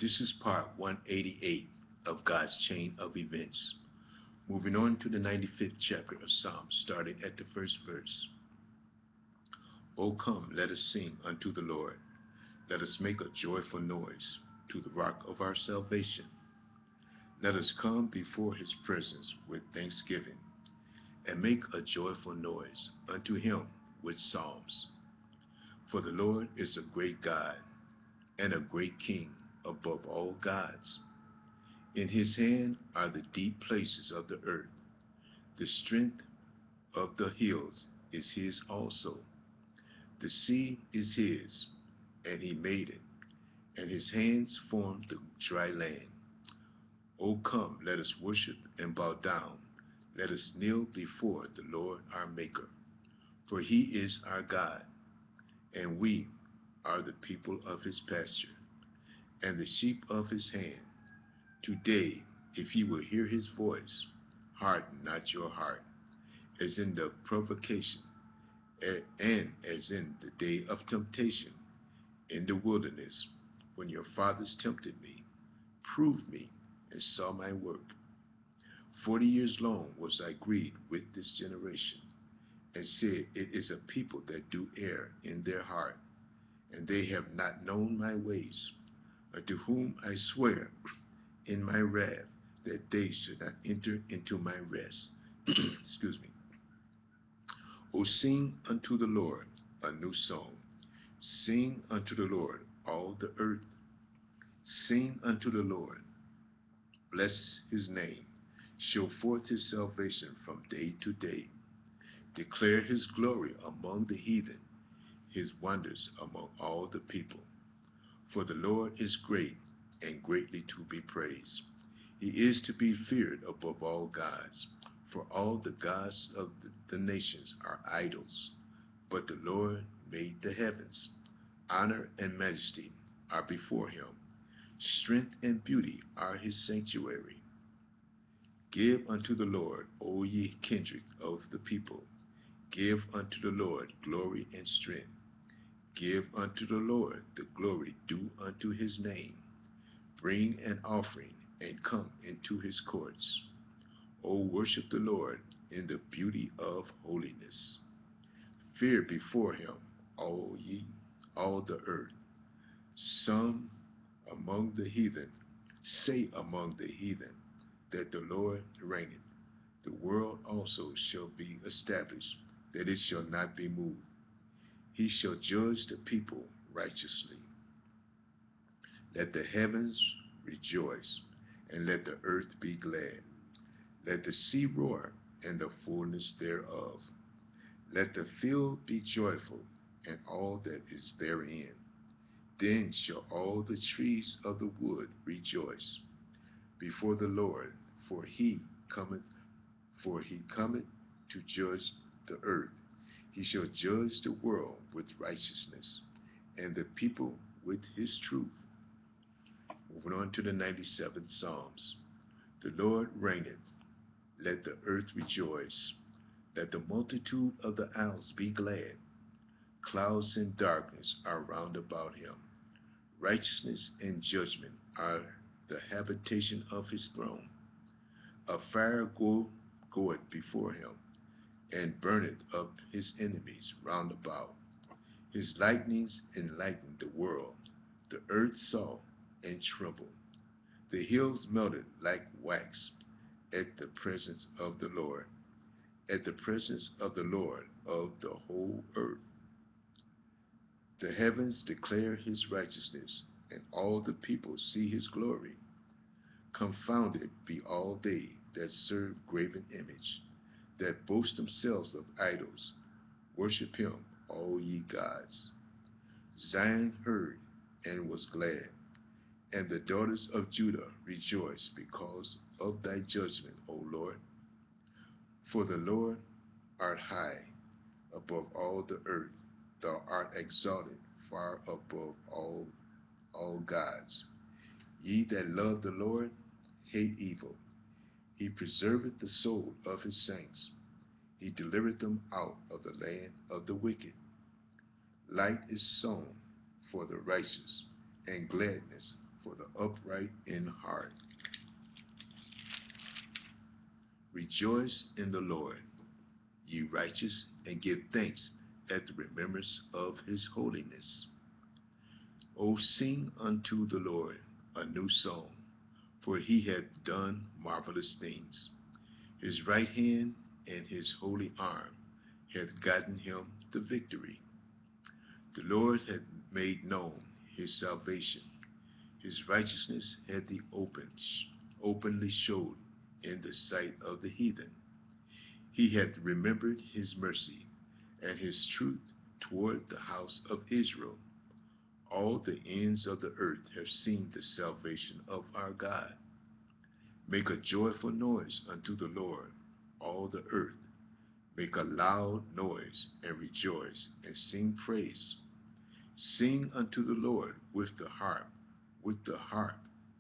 This is part 188 of God's chain of events. Moving on to the 95th chapter of Psalms, starting at the first verse. O come, let us sing unto the Lord. Let us make a joyful noise to the rock of our salvation. Let us come before his presence with thanksgiving, and make a joyful noise unto him with psalms. For the Lord is a great God, and a great King above all gods. In his hand are the deep places of the earth. The strength of the hills is his also. The sea is his, and he made it, and his hands formed the dry land. O come, let us worship and bow down. Let us kneel before the Lord our Maker. For he is our God, and we are the people of his pasture, and the sheep of his hand. Today, if ye will hear his voice, harden not your heart, as in the provocation, and as in the day of temptation in the wilderness, when your fathers tempted me, proved me, and saw my work. 40 years long was I grieved with this generation, and said, it is a people that do err in their heart, and they have not known my ways, unto whom I swear in my wrath that they should not enter into my rest. Excuse me. O sing unto the Lord a new song. Sing unto the Lord all the earth. Sing unto the Lord. Bless his name. Show forth his salvation from day to day. Declare his glory among the heathen, his wonders among all the people. For the Lord is great and greatly to be praised. He is to be feared above all gods, for all the gods of the nations are idols. But the Lord made the heavens. Honor and majesty are before him. Strength and beauty are his sanctuary. Give unto the Lord, O ye kindred of the people. Give unto the Lord glory and strength. Give unto the Lord the glory due unto his name. Bring an offering and come into his courts. O worship the Lord in the beauty of holiness. Fear before him, all the earth. Some among the heathen say among the heathen that the Lord reigneth. The world also shall be established, that it shall not be moved. He shall judge the people righteously. Let the heavens rejoice, and let the earth be glad. Let the sea roar, and the fullness thereof. Let the field be joyful, and all that is therein. Then shall all the trees of the wood rejoice before the Lord, for he cometh, to judge the earth. He shall judge the world with righteousness, and the people with his truth. Moving on to the 97th Psalms. The Lord reigneth. Let the earth rejoice. Let the multitude of the isles be glad. Clouds and darkness are round about him. Righteousness and judgment are the habitation of his throne. A fire goeth before him, and burneth up his enemies round about. His lightnings enlightened the world. The earth saw and trembled. The hills melted like wax at the presence of the Lord, at the presence of the Lord of the whole earth. The heavens declare his righteousness, and all the people see his glory. Confounded be all they that serve graven image, that boast themselves of idols. Worship him, all ye gods. Zion heard and was glad, and the daughters of Judah rejoiced because of thy judgment, O Lord. For the Lord art high above all the earth. Thou art exalted far above all gods. Ye that love the Lord hate evil. He preserveth the soul of his saints. He delivereth them out of the land of the wicked. Light is sown for the righteous, and gladness for the upright in heart. Rejoice in the Lord, ye righteous, and give thanks at the remembrance of his holiness. O sing unto the Lord a new song, for he hath done marvelous things. His right hand and his holy arm hath gotten him the victory. The Lord hath made known his salvation. His righteousness hath he openly showed in the sight of the heathen. He hath remembered his mercy and his truth toward the house of Israel. All the ends of the earth have seen the salvation of our God. Make a joyful noise unto the Lord, all the earth. Make a loud noise and rejoice and sing praise. Sing unto the Lord with the harp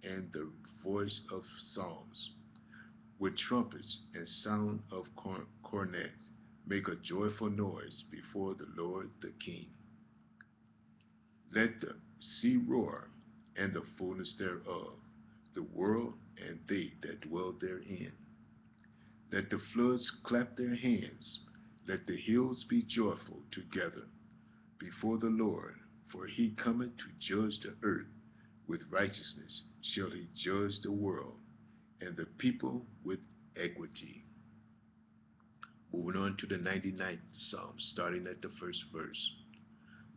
and the voice of psalms, with trumpets and sound of cornets. Make a joyful noise before the Lord the King. Let the sea roar, and the fullness thereof, the world and they that dwell therein. Let the floods clap their hands, let the hills be joyful together before the Lord, for he cometh to judge the earth. With righteousness shall he judge the world, and the people with equity. Moving on to the 99th Psalm, starting at the first verse.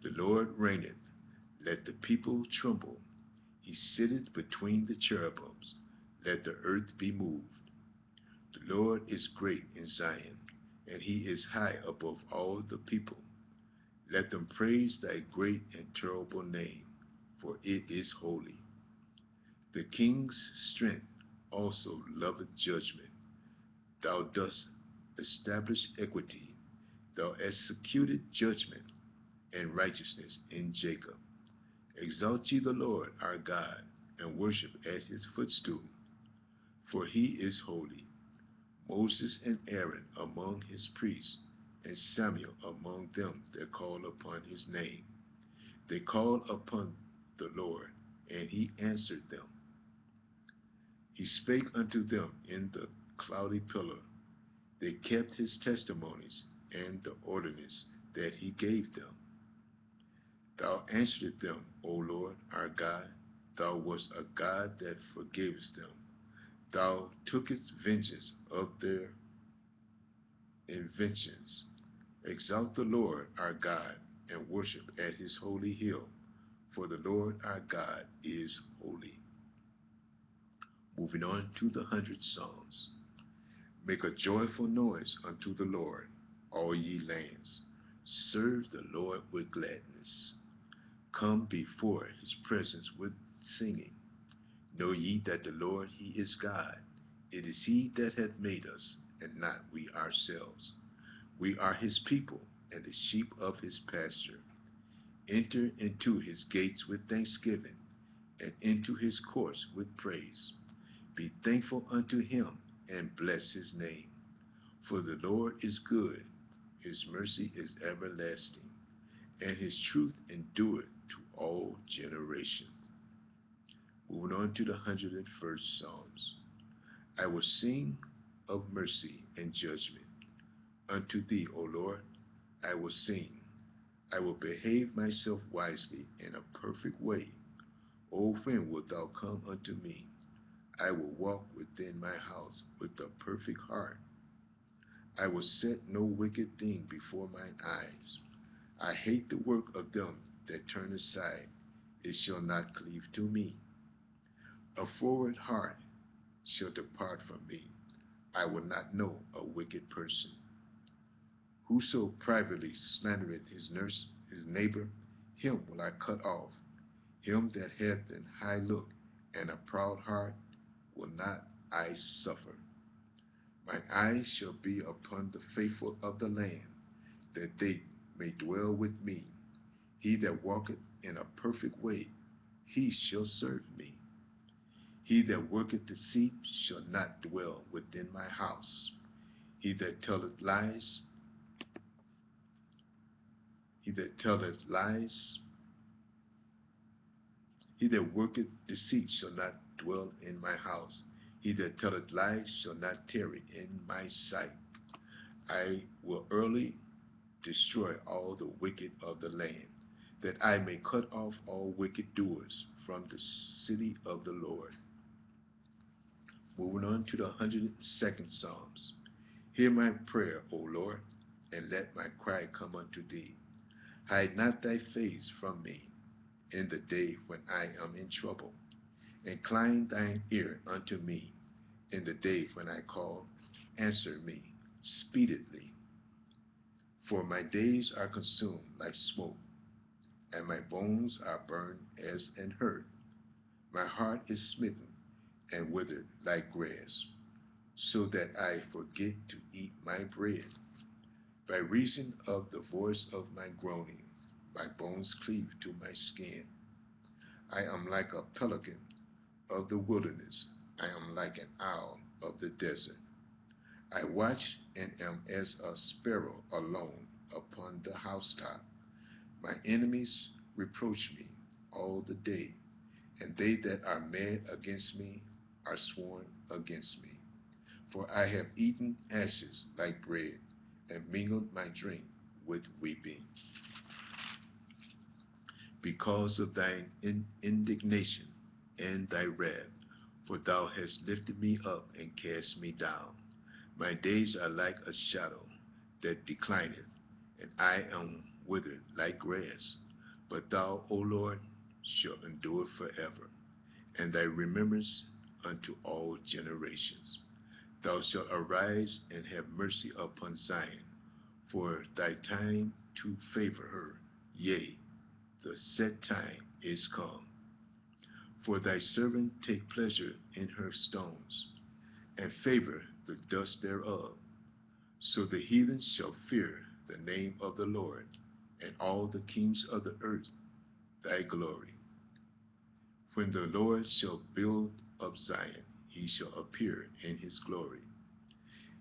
The Lord reigneth, let the people tremble. He sitteth between the cherubims, let the earth be moved. The Lord is great in Zion, and he is high above all the people. Let them praise thy great and terrible name, for it is holy. The king's strength also loveth judgment. Thou dost establish equity. Thou executed judgment and righteousness in Jacob. Exalt ye the Lord our God, and worship at his footstool, for he is holy. Moses and Aaron among his priests, and Samuel among them that call upon his name. They called upon the Lord, and he answered them. He spake unto them in the cloudy pillar. They kept his testimonies and the ordinance that he gave them. Thou answeredst them, O Lord our God. Thou wast a God that forgavest them. Thou tookest vengeance of their inventions. Exalt the Lord our God, and worship at his holy hill, for the Lord our God is holy. Moving on to the 100th Psalms. Make a joyful noise unto the Lord, all ye lands. Serve the Lord with gladness. Come before his presence with singing. Know ye that the Lord, he is God. It is he that hath made us, and not we ourselves. We are his people, and the sheep of his pasture. Enter into his gates with thanksgiving, and into his courts with praise. Be thankful unto him, and bless his name. For the Lord is good, his mercy is everlasting, and his truth endureth to all generations. Moving on to the 101st Psalms. I will sing of mercy and judgment. Unto thee, O Lord, I will sing. I will behave myself wisely in a perfect way. O when wilt thou come unto me? I will walk within my house with a perfect heart. I will set no wicked thing before mine eyes. I hate the work of them that turn aside. It shall not cleave to me. A forward heart shall depart from me. I will not know a wicked person. Whoso privately slandereth his neighbor, him will I cut off. Him that hath an high look and a proud heart will not I suffer. Mine eyes shall be upon the faithful of the land, that they may dwell with me. He that walketh in a perfect way, he shall serve me. He that worketh deceit shall not dwell within my house. He that telleth lies, He that worketh deceit shall not dwell in my house. He that telleth lies shall not tarry in my sight. I will early destroy all the wicked of the land, that I may cut off all wicked doers from the city of the Lord. Moving on to the 102nd Psalms. Hear my prayer, O Lord, and let my cry come unto thee. Hide not thy face from me in the day when I am in trouble. Incline thine ear unto me in the day when I call. Answer me speedily. For my days are consumed like smoke, and my bones are burned as an hurt. My heart is smitten and withered like grass, so that I forget to eat my bread. By reason of the voice of my groaning, my bones cleave to my skin. I am like a pelican of the wilderness. I am like an owl of the desert. I watch and am as a sparrow alone upon the housetop. My enemies reproach me all the day, and they that are mad against me are sworn against me. For I have eaten ashes like bread, and mingled my drink with weeping. Because of thine indignation and thy wrath, for thou hast lifted me up and cast me down. My days are like a shadow that declineth, and I am withered like grass. But thou, O Lord, shalt endure forever, and thy remembrance unto all generations. Thou shalt arise and have mercy upon Zion, for thy time to favor her. Yea, the set time is come. For thy servant take pleasure in her stones, and favor the dust thereof. So the heathen shall fear the name of the Lord, and all the kings of the earth thy glory. When the Lord shall build up Zion, he shall appear in his glory.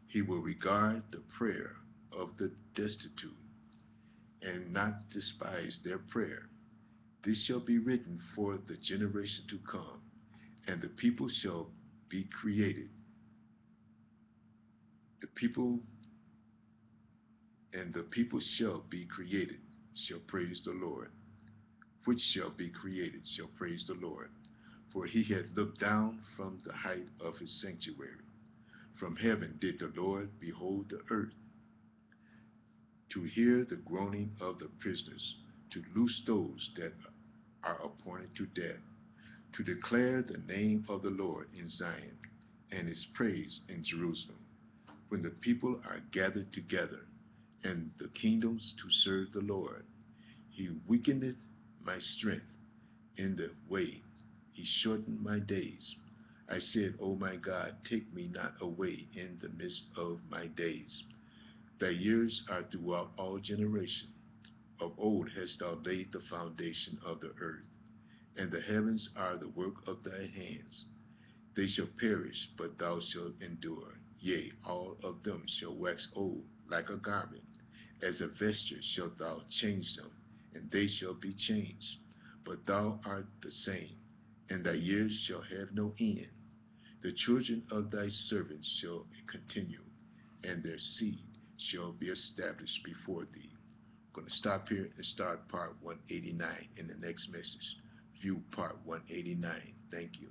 He will regard the prayer of the destitute, and not despise their prayer. This shall be written for the generation to come, and the people shall be created. The people and the people shall be created, shall praise the Lord. Which shall be created, shall praise the Lord. For he hath looked down from the height of his sanctuary. From heaven did the Lord behold the earth, to hear the groaning of the prisoners, to loose those that are appointed to death, to declare the name of the Lord in Zion, and his praise in Jerusalem, when the people are gathered together, and the kingdoms to serve the Lord. He weakeneth my strength in the way. He shortened my days. I said, O my God, take me not away in the midst of my days. Thy years are throughout all generations. Of old hast thou laid the foundation of the earth, and the heavens are the work of thy hands. They shall perish, but thou shalt endure. Yea, all of them shall wax old like a garment. As a vesture shalt thou change them, and they shall be changed. But thou art the same, and thy years shall have no end. The children of thy servants shall continue, and their seed shall be established before thee. I'm going to stop here and start part 189 in the next message. View part 189. Thank you.